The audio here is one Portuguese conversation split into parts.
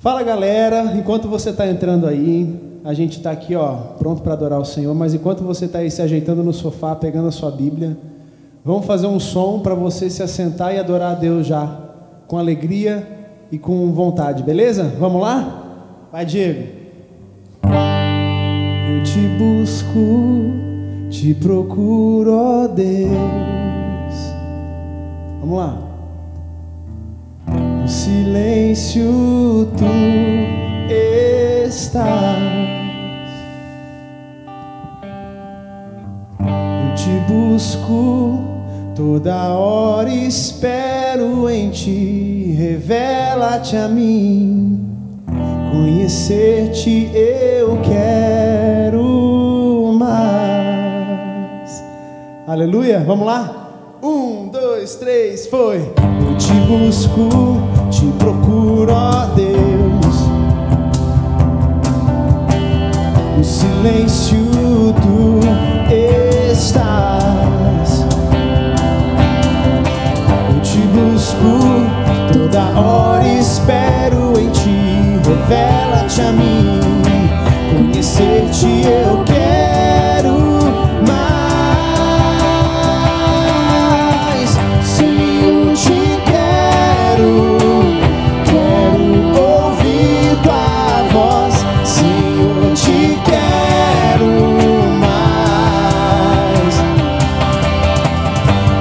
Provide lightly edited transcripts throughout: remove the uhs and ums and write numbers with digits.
Fala galera, enquanto você está entrando aí, a gente está aqui pronto para adorar o Senhor, mas enquanto você está aí se ajeitando no sofá, pegando a sua Bíblia, vamos fazer um som para você se assentar e adorar a Deus já, com alegria e com vontade, beleza? Vamos lá? Vai, Diego. Eu te busco, te procuro, ó Deus. Vamos lá. No silêncio tu estás. Eu te busco, toda hora espero em ti. Revela-te a mim, conhecer-te eu quero mais. Aleluia, vamos lá? 1, 2, 3, foi. Eu te busco, te procuro, ó Deus. No silêncio tu estás. Eu te busco, toda hora espero em ti. Revela-te a mim, conhecer-te eu quero mais. Senhor, te quero ouvir tua voz. Senhor, te quero mais.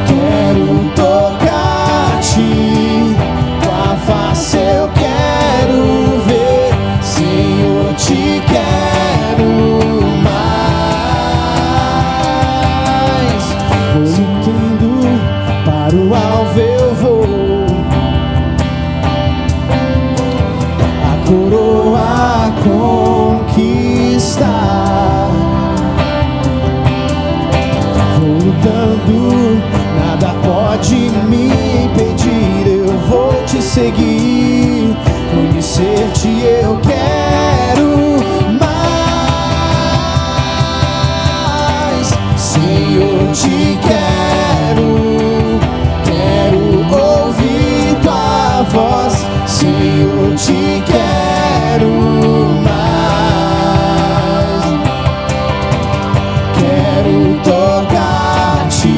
Quero tocar-te, tua face eu quero ver. Senhor, te quero mais. Voltando para o alvo eu vou, a coroa conquistar. Voltando, nada pode me impedir. Eu vou te seguir, conhecer-te eu quero mais. Senhor, te quero ouvir tua voz. Senhor, te quero mais. Quero tocar-te,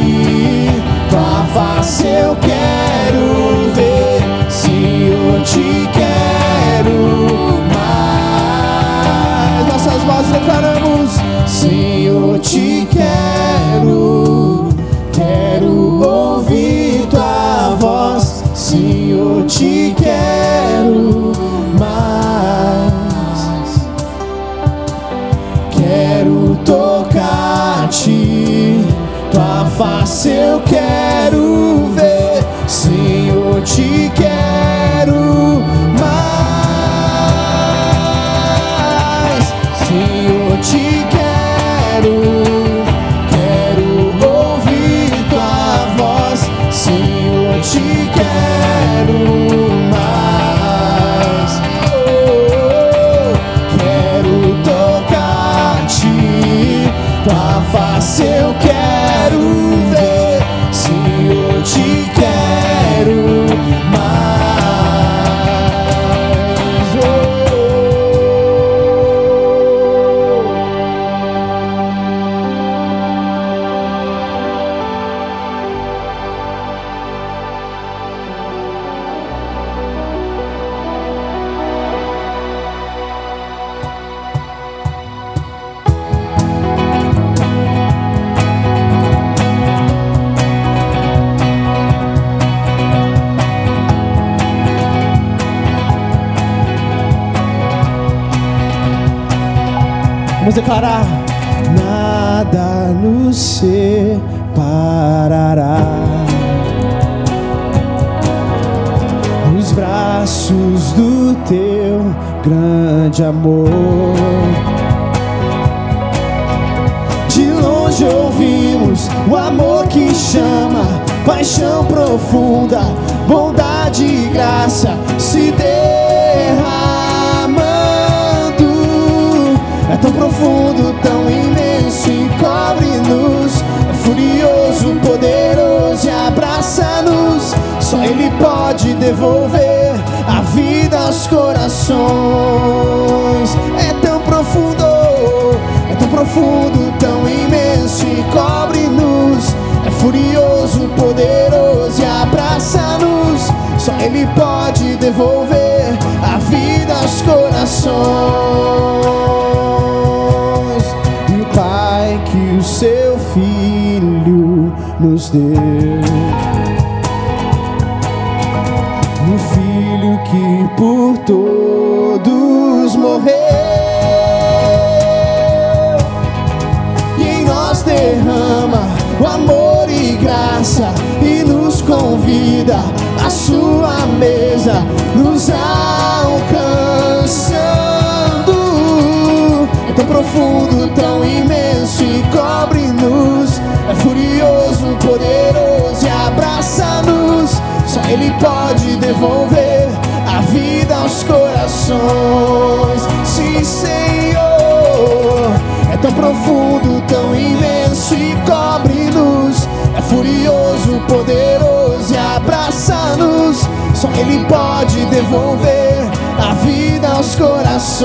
tua face eu quero ver. Senhor, te quero mais. Nossas vozes declaramos: Senhor, te quero ouvir tua voz. Senhor, te quero mais. Quero tocar-te, tua face eu quero ver. Senhor, te quero mais. Senhor, te quero ouvir tua voz. Senhor, te quero mais. Quero tocar-te, tua face eu quero ver. Senhor, te quero mais. Vamos declarar: nada nos separará nos braços do teu grande amor. De longe ouvimos o amor que chama, paixão profunda, bondade e graça se derramando. É tão profundo, tão imenso, encobre-nos. É furioso, poderoso e abraça-nos. Só Ele pode devolver a vida aos corações. É tão profundo, tão imenso e cobre-nos. É furioso, poderoso e abraça-nos. Só Ele pode devolver a vida aos corações. E o Pai que o seu Filho nos deu, o Filho que por todos morreu, e em nós derrama o amor e graça, e nos convida à sua mesa, nos alcançando. É tão profundo, tão imenso e cobre-nos. É furioso, poderoso e abraça-nos. Só Ele pode devolver a vida aos corações. Sim, Senhor. É tão profundo, tão imenso e cobre-nos. É furioso, poderoso e abraça-nos. Só Ele pode devolver a vida aos corações.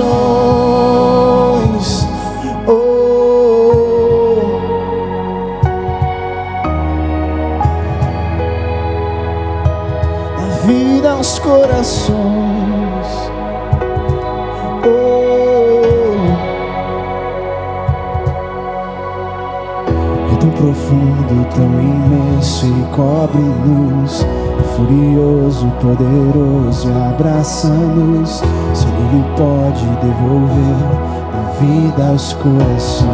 A vida aos corações. Profundo, tão imenso e cobre-nos. Furioso, poderoso e abraça-nos. Só Ele pode devolver a vida aos corações.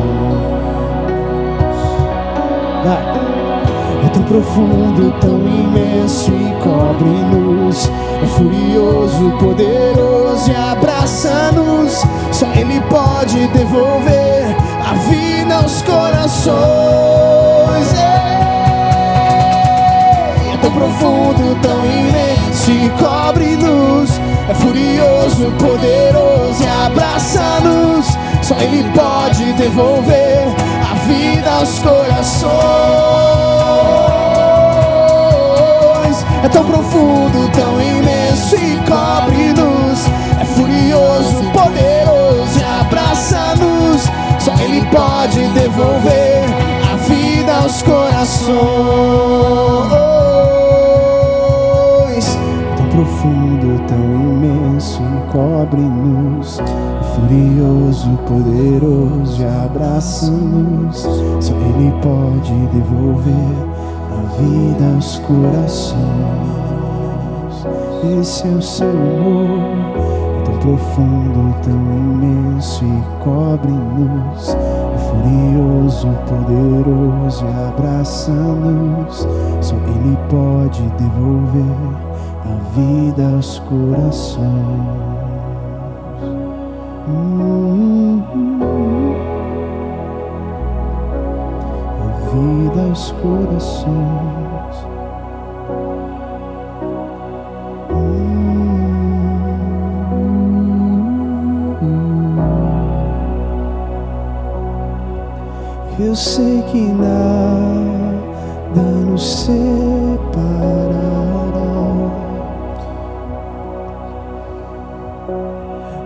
É tão profundo, tão imenso e cobre-nos. É furioso, poderoso e abraça-nos. Só Ele pode devolver a vida aos corações. É tão profundo, tão imenso e cobre-nos. É furioso, poderoso e abraça-nos. Só Ele pode devolver a vida aos corações. É tão profundo, tão imenso e cobre-nos. É furioso, poderoso e abraça-nos. Só Ele pode devolver a vida aos corações. Tão profundo, tão imenso e cobre-nos. Furioso, poderoso e abraça-nos. Só Ele pode devolver a vida aos corações. Esse é o seu amor. Tão profundo, tão imenso e cobre-nos. Furioso, poderoso e abraça-nos. Só Ele pode devolver a vida aos corações. A vida aos corações. Eu sei que nada nos separará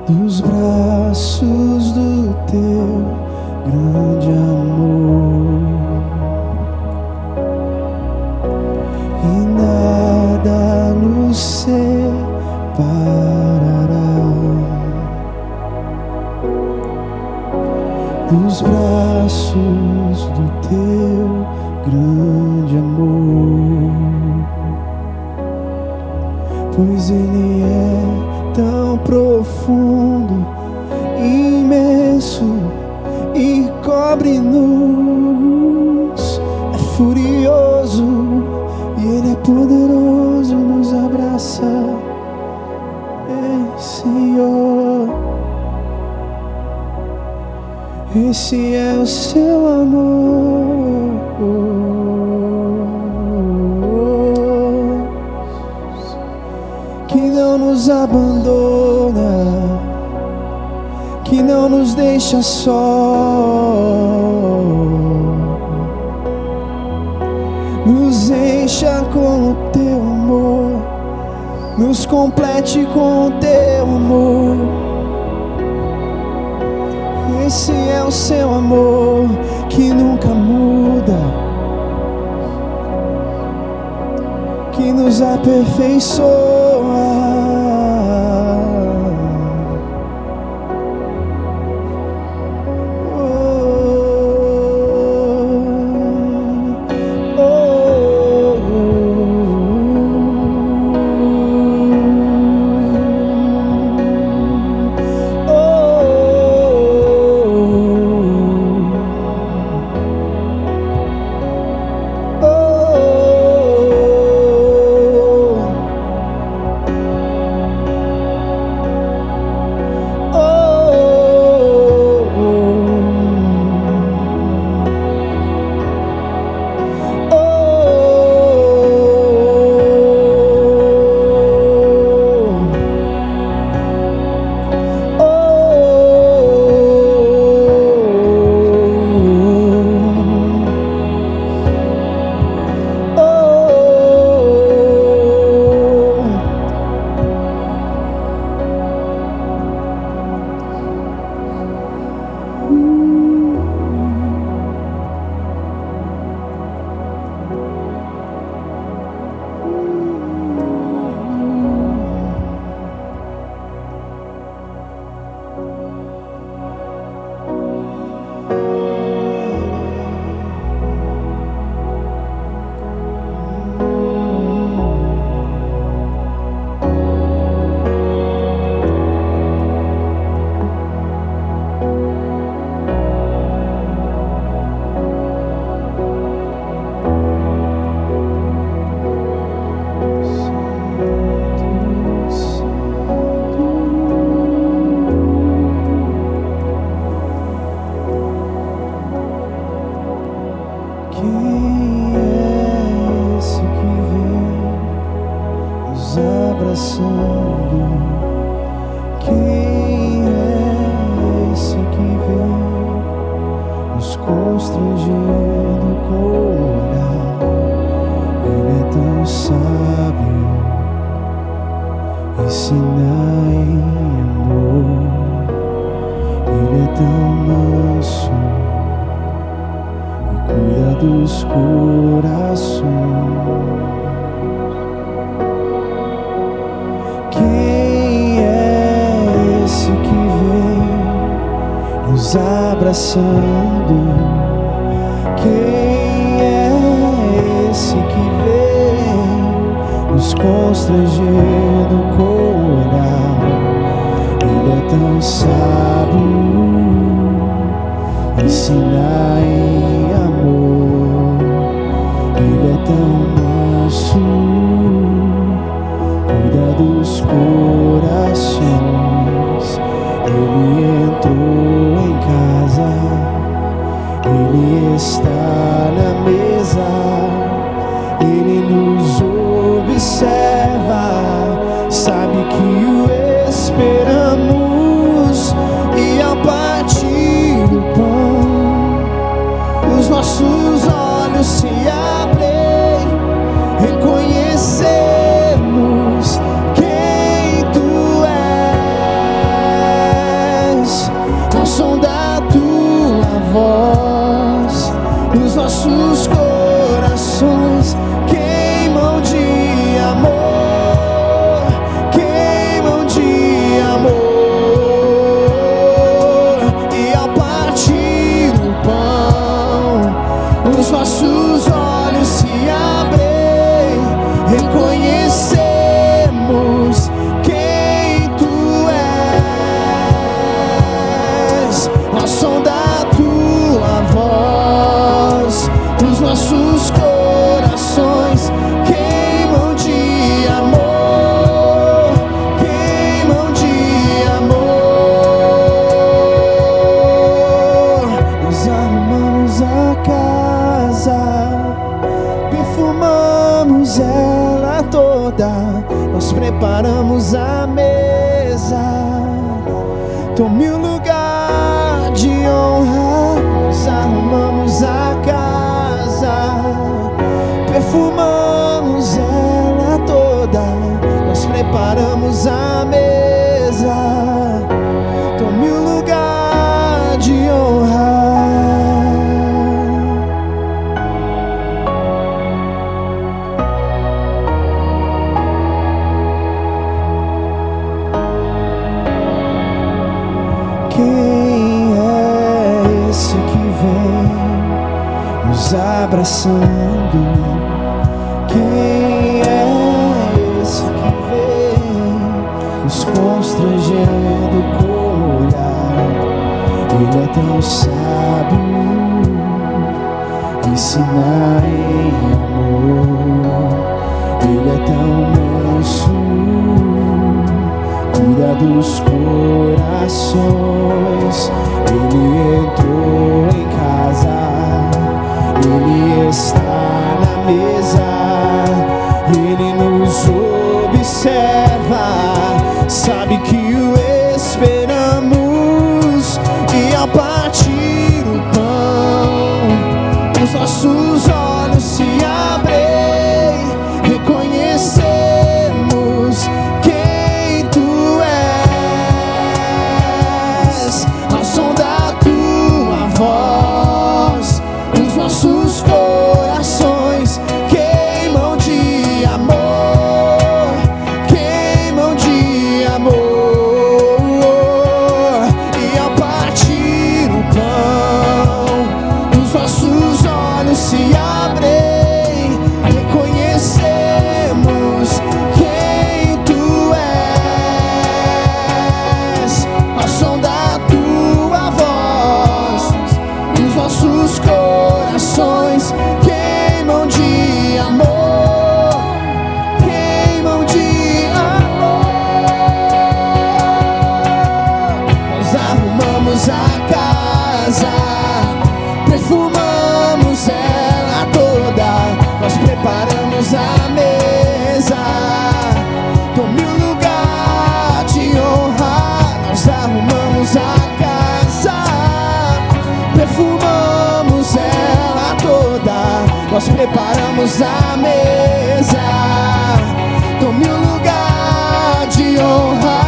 dos braços do teu grande amor, e nada nos separará dos braços do teu grande amor, pois Ele é tão profundo, imenso e cobre-nos. É furioso e Ele é poderoso, nos abraça. Ei, Senhor, esse é o seu amor, que não nos abandona, que não nos deixa só, nos encha com o teu amor, nos complete com o teu amor. Esse é o seu amor que nunca muda, que nos aperfeiçoa. Tome o lugar de honra, nós arrumamos a casa, perfumamos ela toda, nós preparamos a mesa. Tome o lugar de honra. Quem é esse que vem nos abraçando? Quem é esse que vem nos constrangendo com o olhar? Ele é tão sábio, ensina em amor. Ele é tão manso, cuida dos corações. Ele entrou em casa, ele está na mesa, ele nos observa, sabe que o esperamos. E ao partir o pão, os nossos olhos se abrem, reconhecemos quem tu és. Ao som da tua voz, os nossos corações queimam de amor, queimam de amor. E ao partir o pão, os nossos olhos se abrem, reconhecemos quem tu és. Ao som da tua voz, os nossos corações queimam de amor, queimam de amor. Nós arrumamos a casa, perfumamos ela toda, nós preparamos a mesa. Tome o lugar de honra. Nós arrumamos a casa, perfumamos ela toda, nós preparamos a mesa. Tome o lugar de honra.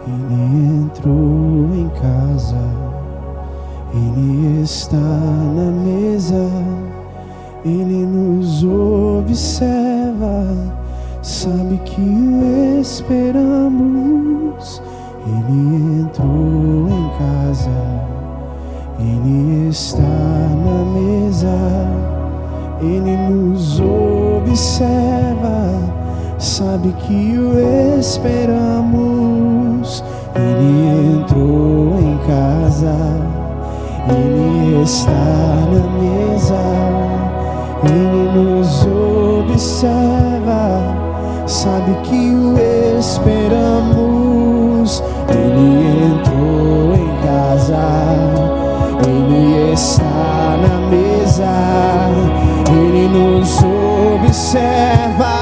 Ele entrou em casa, ele está na mesa, ele nos observa, sabe que o esperamos. Ele entrou em casa, ele está na mesa, ele nos observa, sabe que o esperamos. Ele entrou em casa, ele está na mesa, ele nos observa, sabe que o esperamos. Ele entrou em casa, ele está na mesa, ele nos observa,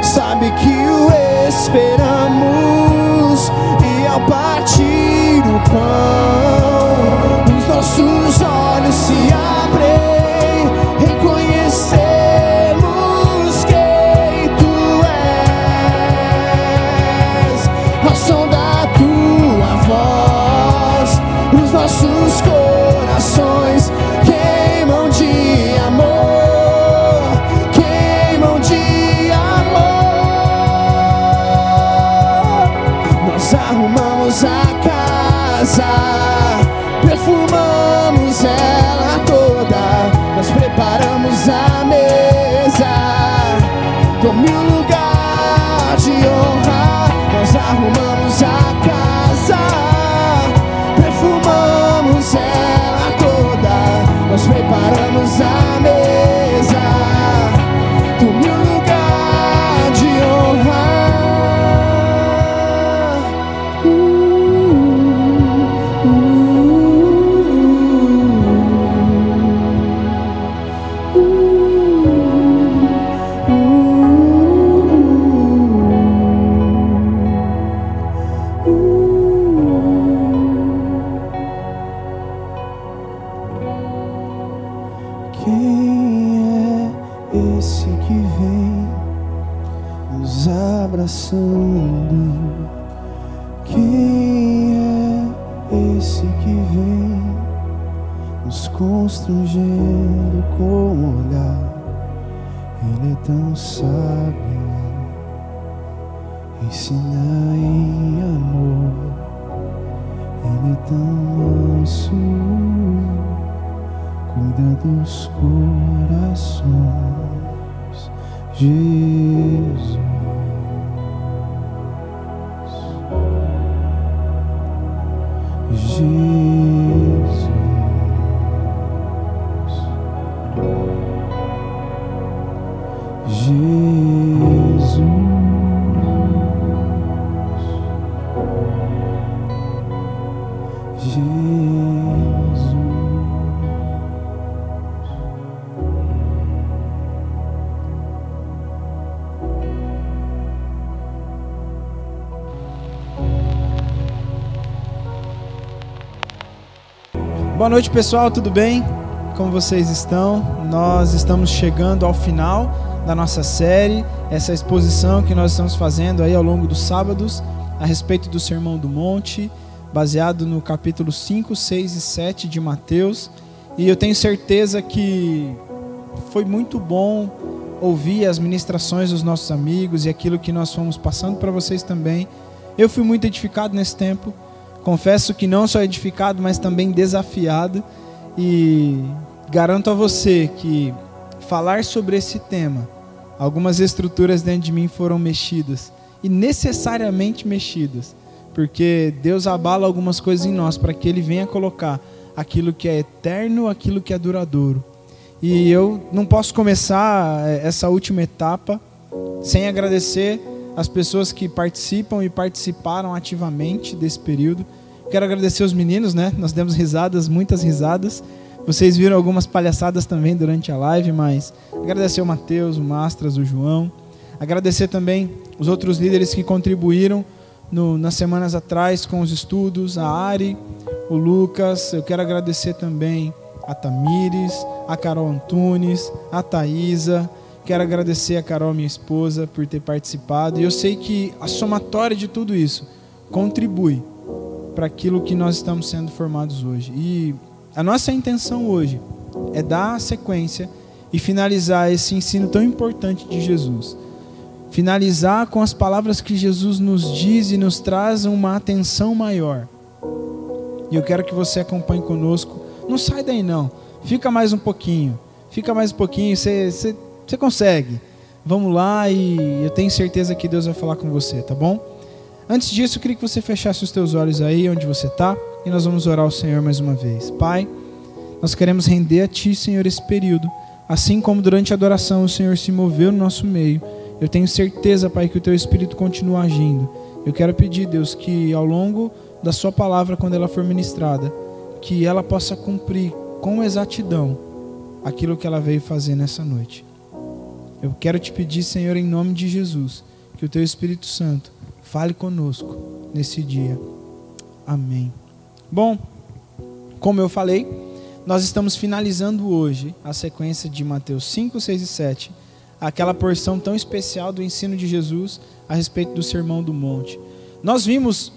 sabe que o esperamos. E ao partir o pão, os nossos olhos se abrem, reconhecemos quem tu és. Ao som da tua voz, os nossos corações queimam de amor, queimam de amor. Nós arrumamos a casa, perfumamos ela toda, nós preparamos a mesa. Tome o lugar de honra. Nós arrumamos a casa, perfumamos ela toda, nós preparamos a mesa. Quem é esse que vem nos abraçando? Quem é esse que vem nos constrangendo com o olhar? Ele é tão sábio, ensina em amor. Ele é tão manso, cuida dos corações. Jesus, Jesus, Jesus, Jesus. Boa noite, pessoal, tudo bem? Como vocês estão? Nós estamos chegando ao final da nossa série, essa exposição que nós estamos fazendo aí ao longo dos sábados a respeito do Sermão do Monte, baseado no capítulo 5, 6 e 7 de Mateus. E eu tenho certeza que foi muito bom ouvir as ministrações dos nossos amigos e aquilo que nós fomos passando para vocês também. Eu fui muito edificado nesse tempo. Confesso que não só edificado, mas também desafiado, e garanto a você que falar sobre esse tema, algumas estruturas dentro de mim foram mexidas, e necessariamente mexidas, porque Deus abala algumas coisas em nós para que Ele venha colocar aquilo que é eterno, aquilo que é duradouro. E eu não posso começar essa última etapa sem agradecer as pessoas que participam e participaram ativamente desse período. Quero agradecer os meninos, né? Nós demos risadas, muitas risadas. Vocês viram algumas palhaçadas também durante a live, mas agradecer o Mateus, o Mastras, o João. Agradecer também os outros líderes que contribuíram nas semanas atrás com os estudos, a Ari, o Lucas. Eu quero agradecer também a Tamires, a Carol Antunes, a Thaísa. Quero agradecer a Carol, minha esposa, por ter participado. E eu sei que a somatória de tudo isso contribui para aquilo que nós estamos sendo formados hoje. E a nossa intenção hoje é dar sequência e finalizar esse ensino tão importante de Jesus. Finalizar com as palavras que Jesus nos diz e nos traz uma atenção maior. E eu quero que você acompanhe conosco. Não sai daí não. Fica mais um pouquinho. Você consegue. Vamos lá, e eu tenho certeza que Deus vai falar com você, tá bom? Antes disso, eu queria que você fechasse os teus olhos aí onde você está, e nós vamos orar ao Senhor mais uma vez. Pai, nós queremos render a Ti, Senhor, esse período. Assim como durante a adoração o Senhor se moveu no nosso meio, eu tenho certeza, Pai, que o Teu Espírito continua agindo. Eu quero pedir, Deus, que ao longo da Sua palavra, quando ela for ministrada, que ela possa cumprir com exatidão aquilo que ela veio fazer nessa noite. Eu quero te pedir, Senhor, em nome de Jesus, que o Teu Espírito Santo fale conosco nesse dia. Amém. Bom, como eu falei, nós estamos finalizando hoje a sequência de Mateus 5, 6 e 7, aquela porção tão especial do ensino de Jesus a respeito do Sermão do Monte. Nós vimos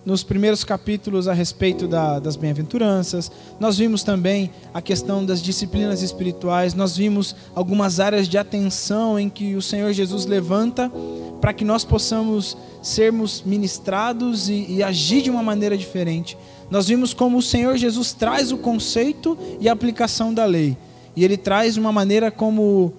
nos primeiros capítulos a respeito das bem-aventuranças, nós vimos também a questão das disciplinas espirituais, nós vimos algumas áreas de atenção em que o Senhor Jesus levanta para que nós possamos sermos ministrados e agir de uma maneira diferente. Nós vimos como o Senhor Jesus traz o conceito e a aplicação da lei, e Ele traz uma maneira como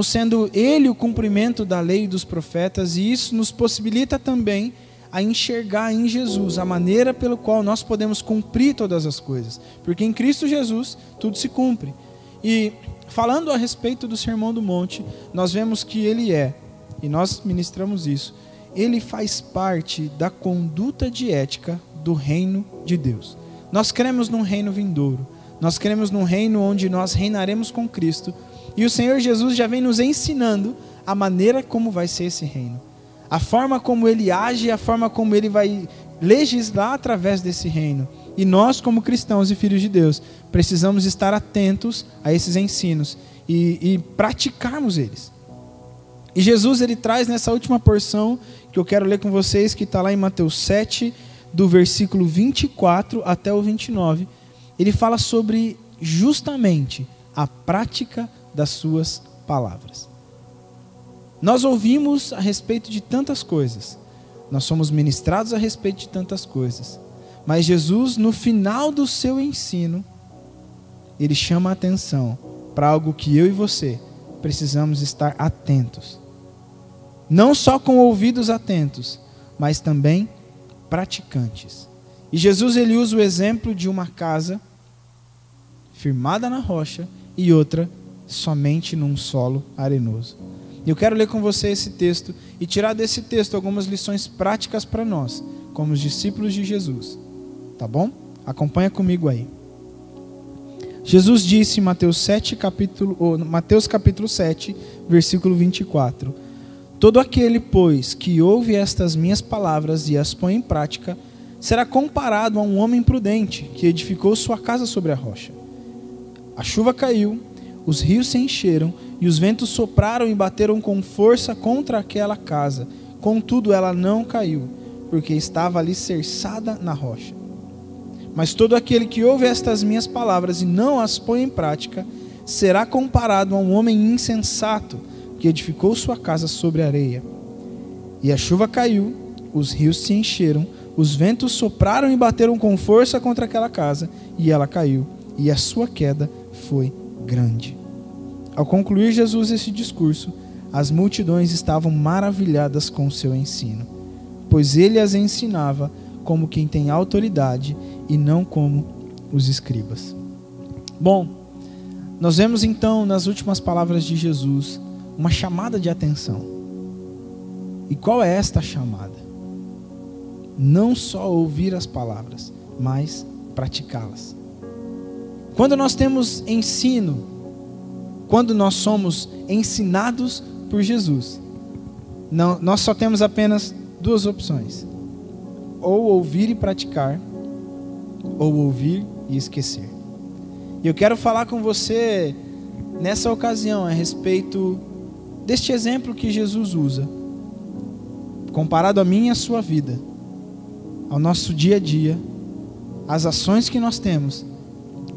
sendo Ele o cumprimento da lei e dos profetas, e isso nos possibilita também a enxergar em Jesus a maneira pelo qual nós podemos cumprir todas as coisas, porque em Cristo Jesus tudo se cumpre. E falando a respeito do Sermão do Monte, nós vemos que ele e nós ministramos isso, ele faz parte da conduta de ética do reino de Deus. Nós cremos num reino vindouro, nós cremos num reino onde nós reinaremos com Cristo, e o Senhor Jesus já vem nos ensinando a maneira como vai ser esse reino, a forma como Ele age, a forma como Ele vai legislar através desse reino. E nós, como cristãos e filhos de Deus, precisamos estar atentos a esses ensinos e praticarmos eles. E Jesus, ele traz nessa última porção que eu quero ler com vocês, que está lá em Mateus 7, do versículo 24 até o 29, ele fala sobre justamente a prática das suas palavras. Nós ouvimos a respeito de tantas coisas, nós somos ministrados a respeito de tantas coisas, mas Jesus, no final do seu ensino, ele chama a atenção para algo que eu e você precisamos estar atentos. Não só com ouvidos atentos, mas também praticantes. E Jesus, ele usa o exemplo de uma casa firmada na rocha e outra somente num solo arenoso. Eu quero ler com você esse texto e tirar desse texto algumas lições práticas para nós, como os discípulos de Jesus. Tá bom? Acompanha comigo aí. Jesus disse em Mateus capítulo 7, versículo 24: todo aquele, pois, que ouve estas minhas palavras e as põe em prática, será comparado a um homem prudente que edificou sua casa sobre a rocha. A chuva caiu, os rios se encheram e os ventos sopraram e bateram com força contra aquela casa. Contudo, ela não caiu, porque estava alicerçada na rocha. Mas todo aquele que ouve estas minhas palavras e não as põe em prática, será comparado a um homem insensato que edificou sua casa sobre a areia. E a chuva caiu, os rios se encheram, os ventos sopraram e bateram com força contra aquela casa, e ela caiu, e a sua queda foi grande. Ao concluir Jesus esse discurso, as multidões estavam maravilhadas com o seu ensino, pois ele as ensinava como quem tem autoridade e não como os escribas. Bom, nós vemos então nas últimas palavras de Jesus uma chamada de atenção. E qual é esta chamada? Não só ouvir as palavras, mas praticá-las. Quando nós temos ensino, quando nós somos ensinados por Jesus, nós só temos apenas duas opções: ou ouvir e praticar, ou ouvir e esquecer. E eu quero falar com você nessa ocasião a respeito deste exemplo que Jesus usa, comparado a mim e a sua vida, ao nosso dia a dia, as ações que nós temos,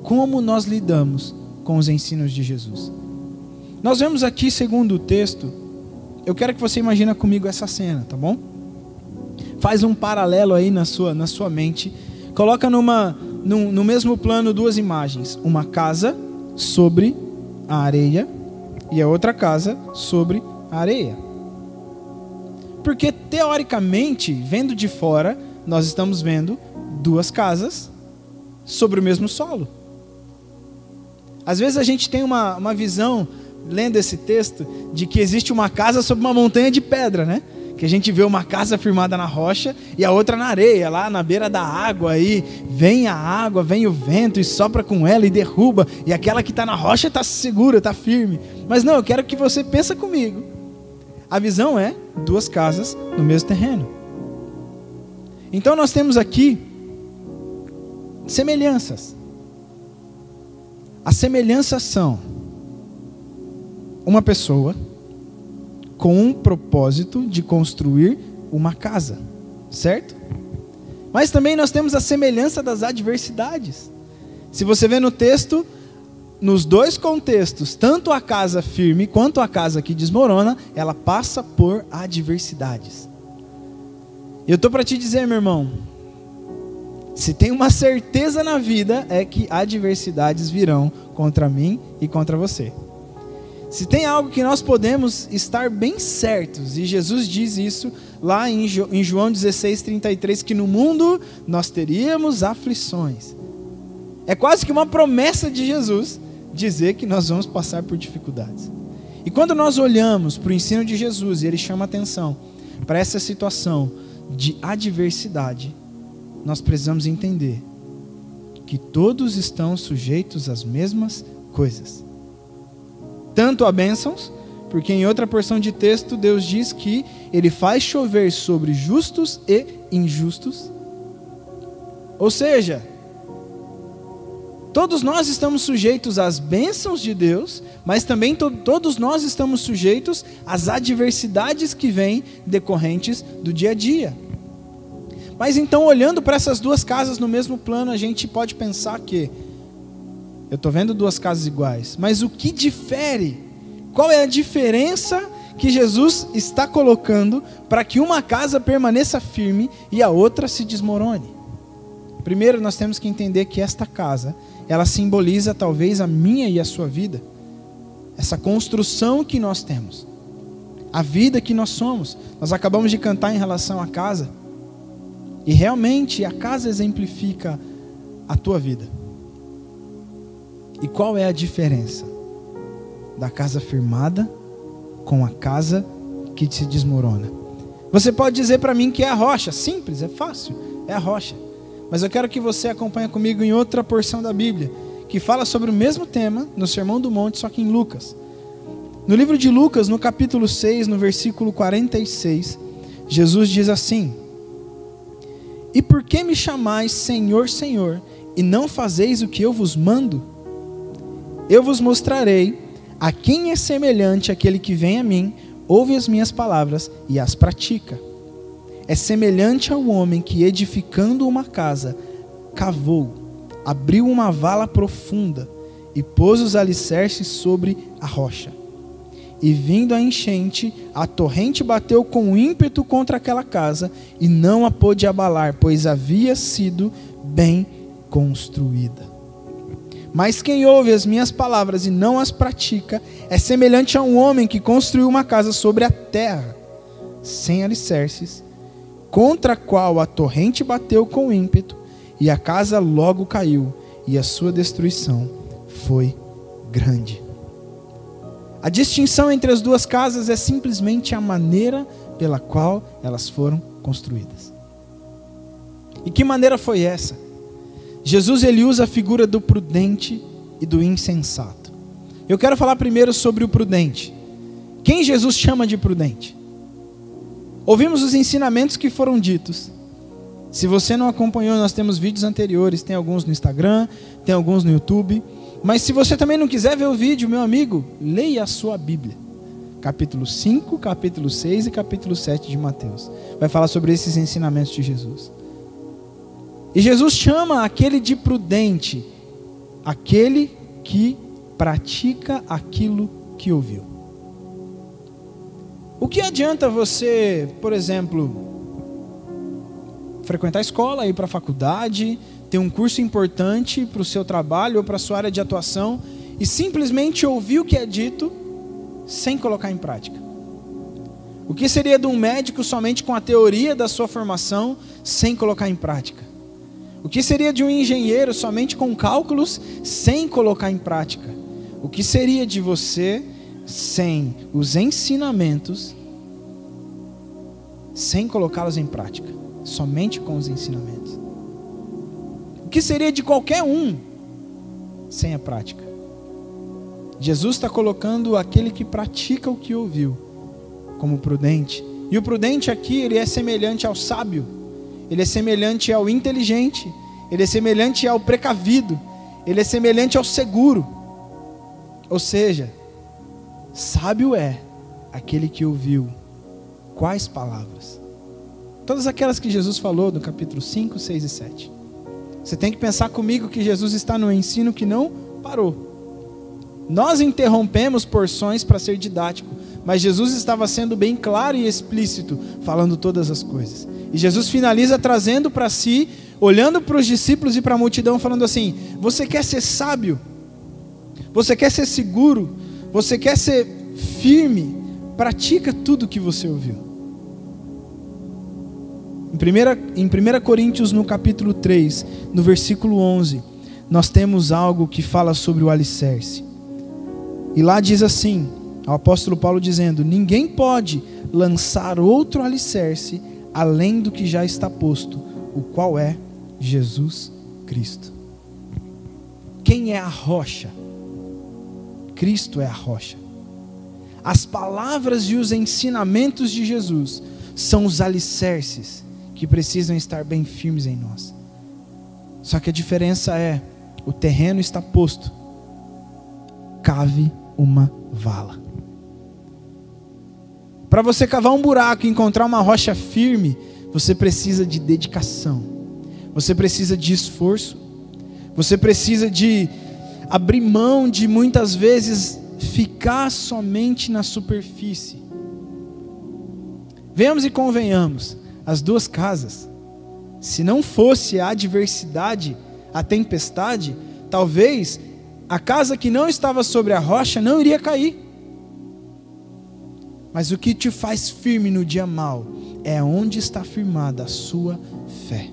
como nós lidamos com os ensinos de Jesus. Nós vemos aqui, segundo o texto, eu quero que você imagine comigo essa cena, tá bom? Faz um paralelo aí na sua mente, coloca no mesmo plano duas imagens, uma casa sobre a areia e a outra casa sobre a areia. Porque teoricamente, vendo de fora, nós estamos vendo duas casas sobre o mesmo solo. Às vezes a gente tem uma visão, lendo esse texto, de que existe uma casa sobre uma montanha de pedra, né? Que a gente vê uma casa firmada na rocha e a outra na areia, lá na beira da água, aí vem a água, vem o vento e sopra com ela e derruba, e aquela que está na rocha está segura, está firme. Mas não, eu quero que você pense comigo. A visão é duas casas no mesmo terreno. Então nós temos aqui semelhanças. As semelhanças são uma pessoa com um propósito de construir uma casa, certo? Mas também nós temos a semelhança das adversidades. Se você vê no texto, nos dois contextos, tanto a casa firme quanto a casa que desmorona, ela passa por adversidades. Eu estou para te dizer, meu irmão, se tem uma certeza na vida, é que adversidades virão contra mim e contra você. Se tem algo que nós podemos estar bem certos, e Jesus diz isso lá em João 16:33, que no mundo nós teríamos aflições. É quase que uma promessa de Jesus dizer que nós vamos passar por dificuldades. E quando nós olhamos para o ensino de Jesus, e ele chama atenção para essa situação de adversidade, nós precisamos entender que todos estão sujeitos às mesmas coisas. Tanto a bênçãos, porque em outra porção de texto Deus diz que Ele faz chover sobre justos e injustos. Ou seja, Todos nós estamos sujeitos às bênçãos de Deus, mas também todos nós estamos sujeitos às adversidades que vêm decorrentes do dia a dia. Mas então, olhando para essas duas casas no mesmo plano, a gente pode pensar que eu estou vendo duas casas iguais, mas o que difere? Qual é a diferença que Jesus está colocando para que uma casa permaneça firme e a outra se desmorone? Primeiro, nós temos que entender que esta casa, ela simboliza talvez a minha e a sua vida. Essa construção que nós temos. A vida que nós somos. Nós acabamos de cantar em relação à casa. E realmente a casa exemplifica a tua vida. E qual é a diferença da casa firmada com a casa que se desmorona? Você pode dizer para mim que é a rocha. Simples, é fácil, é a rocha. Mas eu quero que você acompanhe comigo em outra porção da Bíblia, que fala sobre o mesmo tema, no Sermão do Monte, só que em Lucas. No livro de Lucas, no capítulo 6, no versículo 46, Jesus diz assim: E por que me chamais Senhor, Senhor, e não fazeis o que eu vos mando? Eu vos mostrarei a quem é semelhante aquele que vem a mim, ouve as minhas palavras e as pratica. É semelhante ao homem que, edificando uma casa, cavou, abriu uma vala profunda e pôs os alicerces sobre a rocha. E vindo a enchente, a torrente bateu com ímpeto contra aquela casa e não a pôde abalar, pois havia sido bem construída. Mas quem ouve as minhas palavras e não as pratica, é semelhante a um homem que construiu uma casa sobre a terra, sem alicerces, contra a qual a torrente bateu com ímpeto, e a casa logo caiu, e a sua destruição foi grande. A distinção entre as duas casas é simplesmente a maneira pela qual elas foram construídas. E que maneira foi essa? Jesus, ele usa a figura do prudente e do insensato. Eu quero falar primeiro sobre o prudente. Quem Jesus chama de prudente? Ouvimos os ensinamentos que foram ditos. Se você não acompanhou, nós temos vídeos anteriores, tem alguns no Instagram, tem alguns no YouTube. Mas se você também não quiser ver o vídeo, meu amigo, leia a sua Bíblia. Capítulo 5, capítulo 6 e capítulo 7 de Mateus. Vai falar sobre esses ensinamentos de Jesus. E Jesus chama aquele de prudente, aquele que pratica aquilo que ouviu. O que adianta você, por exemplo, frequentar a escola, ir para a faculdade, ter um curso importante para o seu trabalho ou para a sua área de atuação e simplesmente ouvir o que é dito sem colocar em prática? O que seria de um médico somente com a teoria da sua formação sem colocar em prática? O que seria de um engenheiro somente com cálculos sem colocar em prática? O que seria de você sem os ensinamentos, sem colocá-los em prática, somente com os ensinamentos? O que seria de qualquer um sem a prática? Jesus está colocando aquele que pratica o que ouviu como prudente. E o prudente aqui, ele é semelhante ao sábio, ele é semelhante ao inteligente, ele é semelhante ao precavido, ele é semelhante ao seguro. Ou seja, sábio é aquele que ouviu quais palavras? Todas aquelas que Jesus falou no capítulo 5, 6 e 7. Você tem que pensar comigo que Jesus está no ensino que não parou. Nós interrompemos porções para ser didático, mas Jesus estava sendo bem claro e explícito, falando todas as coisas. E Jesus finaliza trazendo para si, olhando para os discípulos e para a multidão, falando assim: você quer ser sábio? Você quer ser seguro? Você quer ser firme? Pratica tudo o que você ouviu. Em 1 Coríntios, no capítulo 3, no versículo 11, nós temos algo que fala sobre o alicerce. E lá diz assim, o apóstolo Paulo dizendo: ninguém pode lançar outro alicerce além do que já está posto, o qual é Jesus Cristo. Quem é a rocha? Cristo é a rocha. As palavras e os ensinamentos de Jesus são os alicerces que precisam estar bem firmes em nós. Só que a diferença é, o terreno está posto. Cave uma vala. Para você cavar um buraco e encontrar uma rocha firme, você precisa de dedicação. Você precisa de esforço. Você precisa de abrir mão de muitas vezes ficar somente na superfície. Venhamos e convenhamos, as duas casas, se não fosse a adversidade, a tempestade, talvez a casa que não estava sobre a rocha não iria cair. Mas o que te faz firme no dia mau é onde está firmada a sua fé.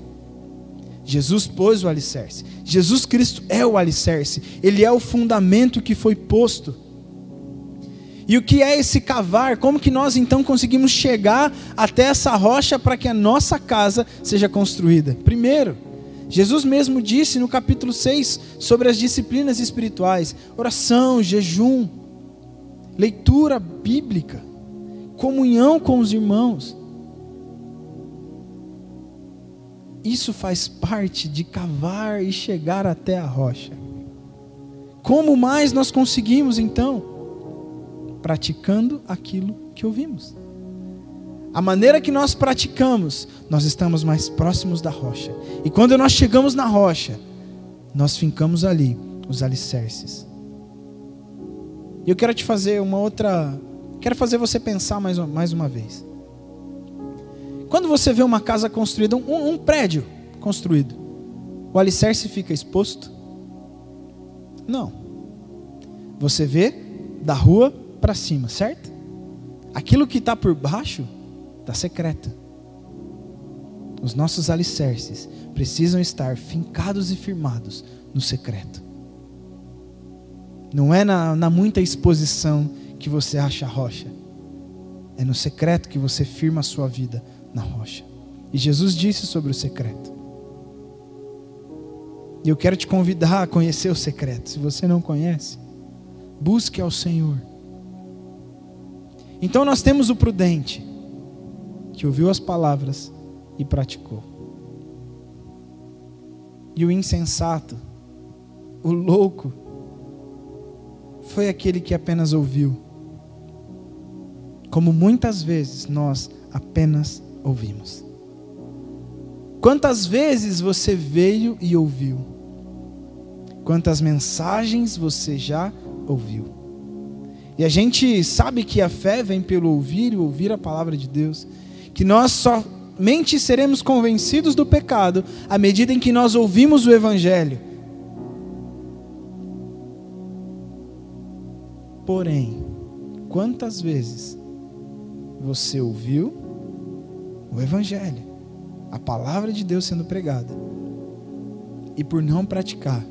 Jesus pôs o alicerce. Jesus Cristo é o alicerce. Ele é o fundamento que foi posto. E o que é esse cavar? Como que nós então conseguimos chegar até essa rocha para que a nossa casa seja construída? Primeiro, Jesus mesmo disse no capítulo 6 sobre as disciplinas espirituais: oração, jejum, leitura bíblica, comunhão com os irmãos. Isso faz parte de cavar e chegar até a rocha. Como mais nós conseguimos então? Praticando aquilo que ouvimos. A maneira que nós praticamos, nós estamos mais próximos da rocha. E quando nós chegamos na rocha, nós fincamos ali os alicerces. E eu quero te fazer quero fazer você pensar mais uma vez. Quando você vê uma casa construída, um prédio construído, o alicerce fica exposto? Não. Você vê da rua para cima, certo? Aquilo que está por baixo está secreto. Os nossos alicerces precisam estar fincados e firmados no secreto. Não é na muita exposição que você acha a rocha. É no secreto que você firma a sua vida na rocha. E Jesus disse sobre o secreto. E eu quero te convidar a conhecer o secreto. Se você não conhece, busque ao Senhor. Então nós temos o prudente, que ouviu as palavras e praticou. E o insensato, o louco, foi aquele que apenas ouviu. Como muitas vezes nós apenas ouvimos. Quantas vezes você veio e ouviu? Quantas mensagens você já ouviu? E a gente sabe que a fé vem pelo ouvir e ouvir a palavra de Deus. Que nós somente seremos convencidos do pecado à medida em que nós ouvimos o Evangelho. Porém, quantas vezes você ouviu o Evangelho, a palavra de Deus sendo pregada, e por não praticar,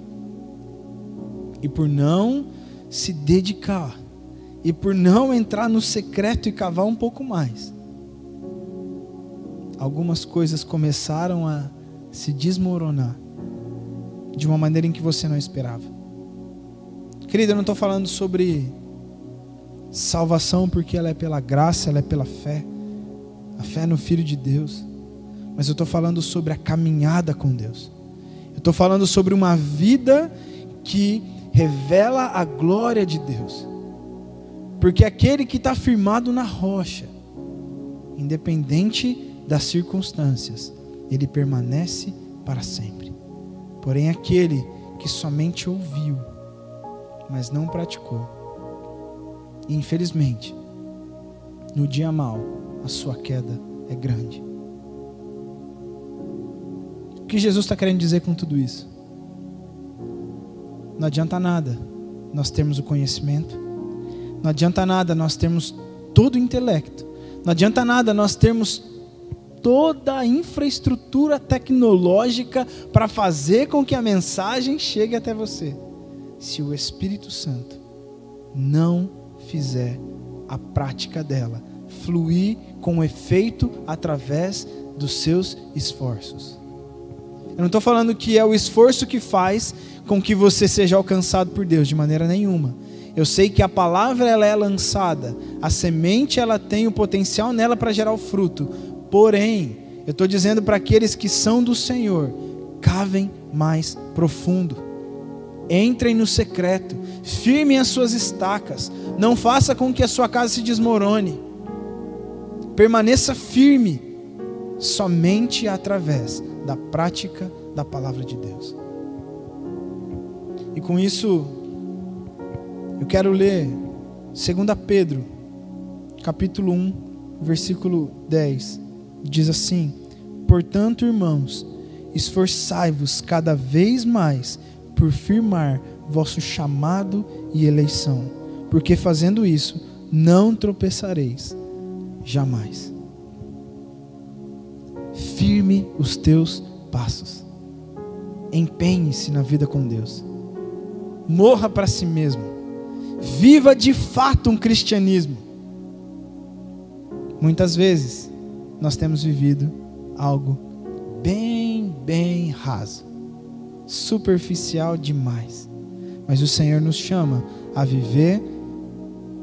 e por não se dedicar, e por não entrar no secreto e cavar um pouco mais, algumas coisas começaram a se desmoronar de uma maneira em que você não esperava. Querido, eu não estou falando sobre salvação porque ela é pela graça, ela é pela fé. A fé no Filho de Deus. Mas eu estou falando sobre a caminhada com Deus. Eu estou falando sobre uma vida que revela a glória de Deus. Porque aquele que está firmado na rocha, independente das circunstâncias, ele permanece para sempre. Porém, aquele que somente ouviu, mas não praticou, infelizmente, no dia mau, a sua queda é grande. O que Jesus está querendo dizer com tudo isso? Não adianta nada nós termos o conhecimento, não adianta nada nós termos todo o intelecto, não adianta nada nós termos toda a infraestrutura tecnológica para fazer com que a mensagem chegue até você, se o Espírito Santo não fizer a prática dela fluir com efeito através dos seus esforços. Eu não estou falando que é o esforço que faz com que você seja alcançado por Deus, de maneira nenhuma. Eu sei que a palavra ela é lançada, a semente ela tem o potencial nela para gerar o fruto. Porém, eu estou dizendo para aqueles que são do Senhor, cavem mais profundo. Entrem no secreto, firmem as suas estacas, não faça com que a sua casa se desmorone. Permaneça firme, somente através da prática da palavra de Deus. E com isso, eu quero ler 2 Pedro, capítulo 1, versículo 10. Diz assim: portanto, irmãos, esforçai-vos cada vez mais por firmar vosso chamado e eleição, porque fazendo isso, não tropeçareis jamais. Firme os teus passos. Empenhe-se na vida com Deus. Morra para si mesmo. Viva de fato um cristianismo. Muitas vezes nós temos vivido algo bem raso, superficial demais. Mas o Senhor nos chama a viver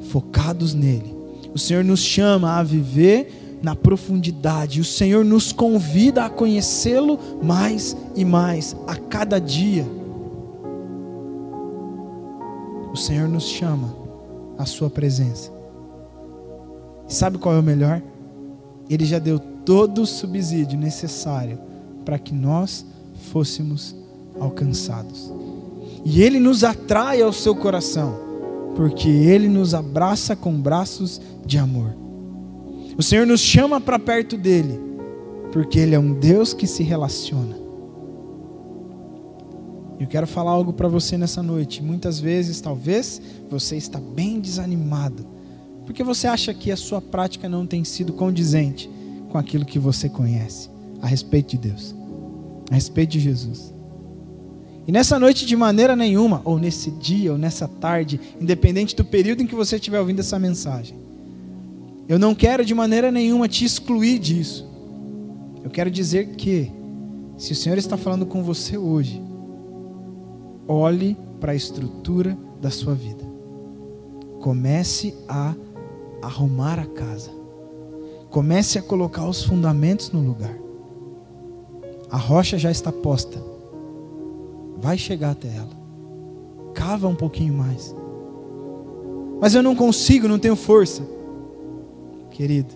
focados nele. O Senhor nos chama a viver na profundidade. O Senhor nos convida a conhecê-lo mais e mais a cada dia. O Senhor nos chama à sua presença. E sabe qual é o melhor? Ele já deu todo o subsídio necessário para que nós fôssemos alcançados. E Ele nos atrai ao seu coração, porque Ele nos abraça com braços de amor. O Senhor nos chama para perto dEle, porque Ele é um Deus que se relaciona. Eu quero falar algo para você nessa noite. Muitas vezes, talvez, você está bem desanimado, porque você acha que a sua prática não tem sido condizente com aquilo que você conhece a respeito de Deus, a respeito de Jesus. E nessa noite, de maneira nenhuma, ou nesse dia, ou nessa tarde, independente do período em que você estiver ouvindo essa mensagem, eu não quero de maneira nenhuma te excluir disso. Eu quero dizer que, se o Senhor está falando com você hoje, olhe para a estrutura da sua vida. Comece a arrumar a casa. Comece a colocar os fundamentos no lugar. A rocha já está posta. Vai chegar até ela. Cava um pouquinho mais. Mas eu não consigo, não tenho força. Querido,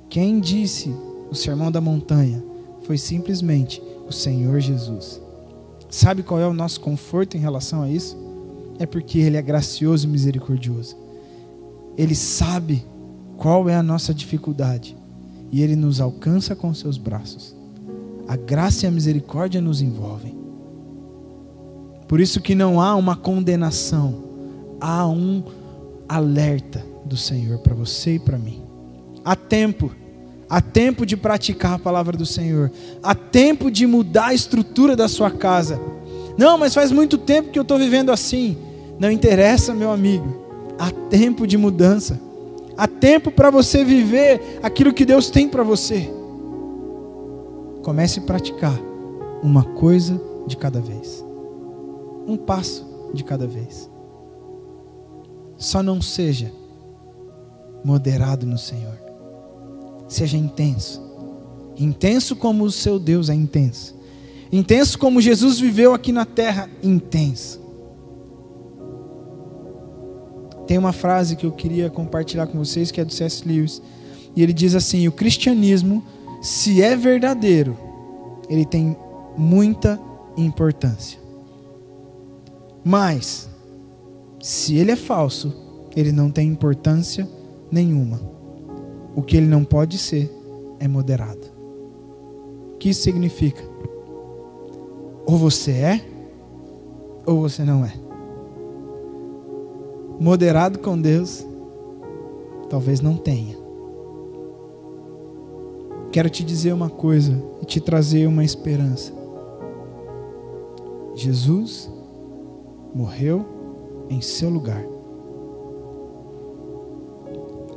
quem disse o sermão da montanha foi simplesmente o Senhor Jesus. Sabe qual é o nosso conforto em relação a isso? É porque Ele é gracioso e misericordioso. Ele sabe qual é a nossa dificuldade e Ele nos alcança com seus braços. A graça e a misericórdia nos envolvem. Por isso que não há uma condenação, há um alerta do Senhor para você e para mim. Há tempo de praticar a palavra do Senhor, há tempo de mudar a estrutura da sua casa. Não, mas faz muito tempo que eu estou vivendo assim. Não interessa, meu amigo, há tempo de mudança, há tempo para você viver aquilo que Deus tem para você. Comece a praticar uma coisa de cada vez, um passo de cada vez. Só não seja moderado no Senhor. Seja intenso. Intenso como o seu Deus é intenso. Intenso como Jesus viveu aqui na terra, intenso. Tem uma frase que eu queria compartilhar com vocês, que é do C.S. Lewis. E ele diz assim: o cristianismo, se é verdadeiro, ele tem muita importância. Mas, se ele é falso, ele não tem importância nenhuma. O que ele não pode ser é moderado. O que isso significa? Ou você é, ou você não é. Moderado com Deus, talvez não tenha. Quero te dizer uma coisa e te trazer uma esperança. Jesus morreu em seu lugar.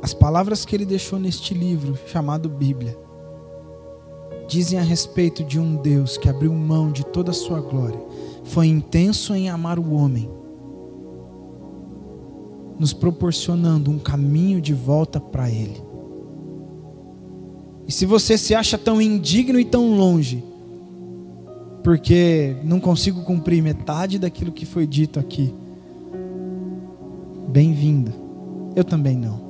As palavras que ele deixou neste livro chamado Bíblia dizem a respeito de um Deus que abriu mão de toda a sua glória, foi intenso em amar o homem, nos proporcionando um caminho de volta para Ele. E se você se acha tão indigno e tão longe, porque não consigo cumprir metade daquilo que foi dito aqui. Bem-vindo. Eu também não.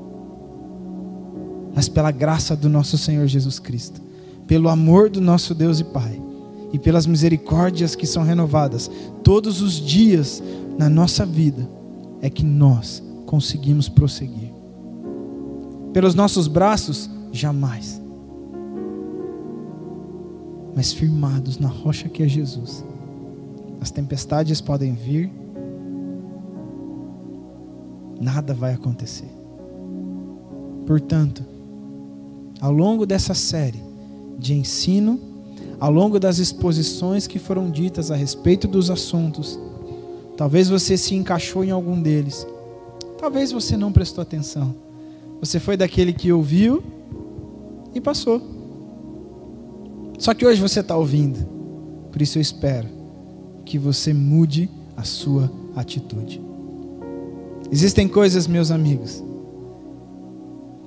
Mas pela graça do nosso Senhor Jesus Cristo, pelo amor do nosso Deus e Pai, e pelas misericórdias que são renovadas todos os dias na nossa vida, é que nós conseguimos prosseguir. Pelos nossos braços, jamais. Mas firmados na rocha que é Jesus. As tempestades podem vir, nada vai acontecer. Portanto, ao longo dessa série de ensino, ao longo das exposições que foram ditas a respeito dos assuntos, talvez você se encaixou em algum deles, talvez você não prestou atenção. Você foi daquele que ouviu e passou. Só que hoje você está ouvindo. Por isso eu espero que você mude a sua atitude. Existem coisas, meus amigos,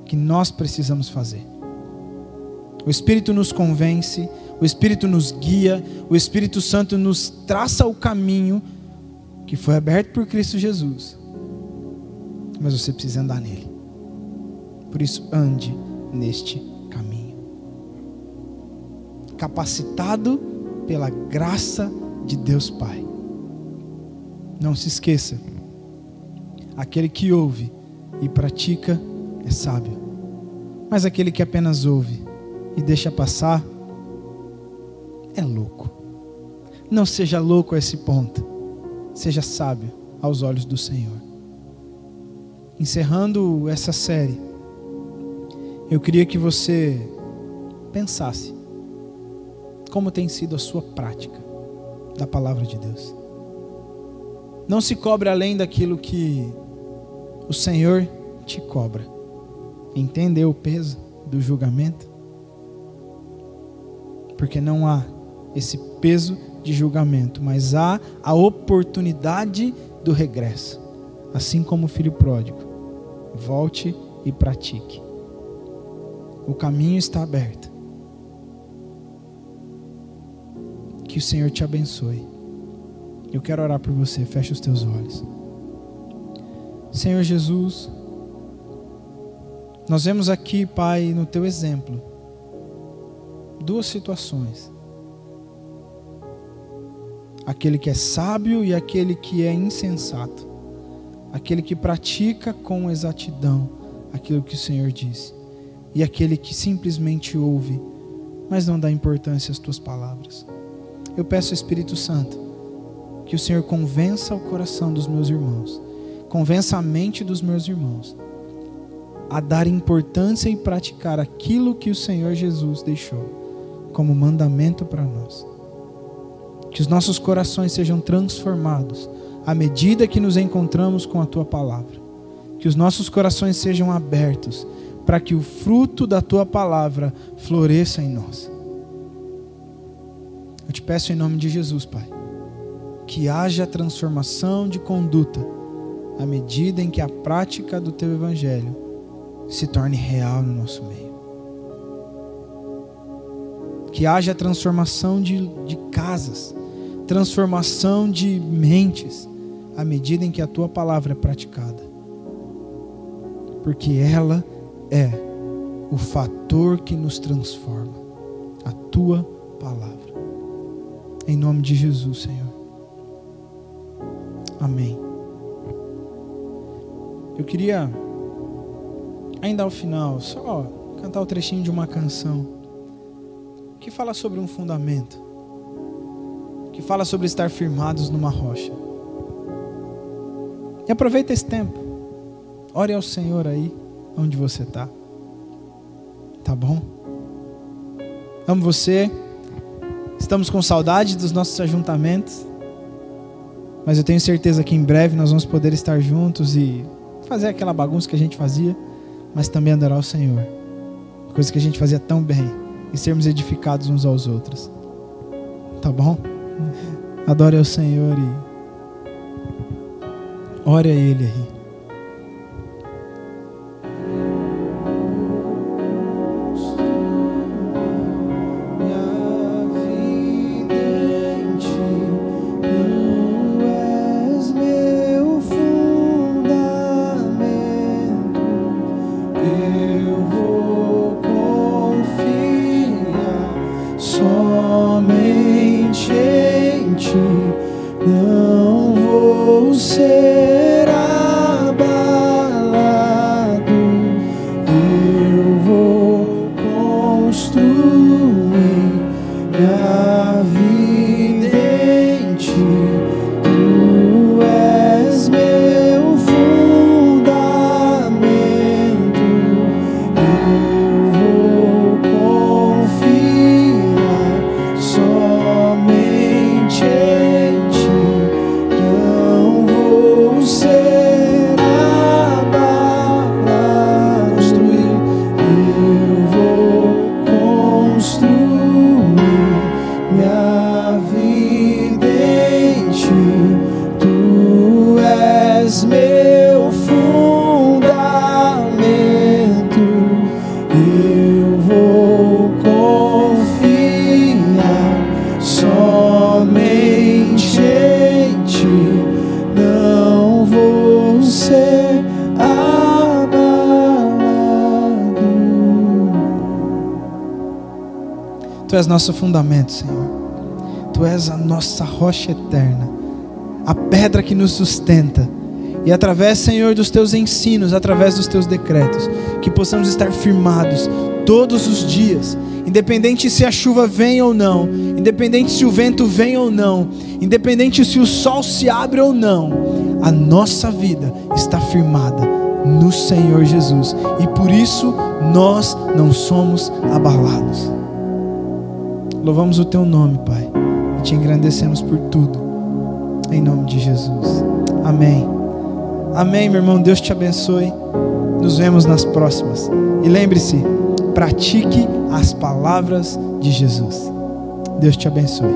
que nós precisamos fazer. O Espírito nos convence, o Espírito nos guia, o Espírito Santo nos traça o caminho que foi aberto por Cristo Jesus. Mas você precisa andar nele. Por isso, ande neste caminho. Capacitado pela graça de Deus Pai. Não se esqueça, aquele que ouve e pratica é sábio. Mas aquele que apenas ouve e deixa passar é louco. Não seja louco a esse ponto. Seja sábio aos olhos do Senhor. Encerrando essa série, eu queria que você pensasse como tem sido a sua prática da palavra de Deus. Não se cobre além daquilo que o Senhor te cobra. Entender o peso do julgamento? Porque não há esse peso de julgamento, mas há a oportunidade do regresso. Assim como o filho pródigo. Volte e pratique. O caminho está aberto. Que o Senhor te abençoe. Eu quero orar por você. Feche os teus olhos. Senhor Jesus, nós vemos aqui, Pai, no teu exemplo, duas situações. Aquele que é sábio e aquele que é insensato. Aquele que pratica com exatidão aquilo que o Senhor disse. E aquele que simplesmente ouve, mas não dá importância às tuas palavras. Eu peço, Espírito Santo, que o Senhor convença o coração dos meus irmãos, convença a mente dos meus irmãos a dar importância e praticar aquilo que o Senhor Jesus deixou como mandamento para nós. Que os nossos corações sejam transformados à medida que nos encontramos com a Tua Palavra. Que os nossos corações sejam abertos para que o fruto da Tua Palavra floresça em nós. Eu te peço em nome de Jesus, Pai, que haja transformação de conduta à medida em que a prática do Teu Evangelho se torne real no nosso meio. Que haja transformação de casas, transformação de mentes, à medida em que a Tua Palavra é praticada. Porque ela é o fator que nos transforma. A Tua Palavra. Em nome de Jesus, Senhor. Amém. Eu queria, ainda ao final, só cantar o trechinho de uma canção que fala sobre um fundamento, que fala sobre estar firmados numa rocha. E aproveita esse tempo. Ore ao Senhor aí, onde você está. Tá bom? Amo você. Estamos com saudade dos nossos ajuntamentos. Mas eu tenho certeza que em breve nós vamos poder estar juntos e fazer aquela bagunça que a gente fazia, mas também adorar o Senhor. Coisa que a gente fazia tão bem. E sermos edificados uns aos outros. Tá bom? Adore ao Senhor e ore a Ele aí. Minha vida Tu és nosso fundamento, Senhor. Tu és a nossa rocha eterna, a pedra que nos sustenta. E através, Senhor, dos Teus ensinos, através dos Teus decretos, que possamos estar firmados todos os dias, independente se a chuva vem ou não, independente se o vento vem ou não, independente se o sol se abre ou não, a nossa vida está firmada no Senhor Jesus, e por isso nós não somos abalados. Louvamos o Teu nome, Pai, e Te engrandecemos por tudo, em nome de Jesus. Amém. Amém, meu irmão. Deus te abençoe. Nos vemos nas próximas. E lembre-se, pratique as palavras de Jesus. Deus te abençoe.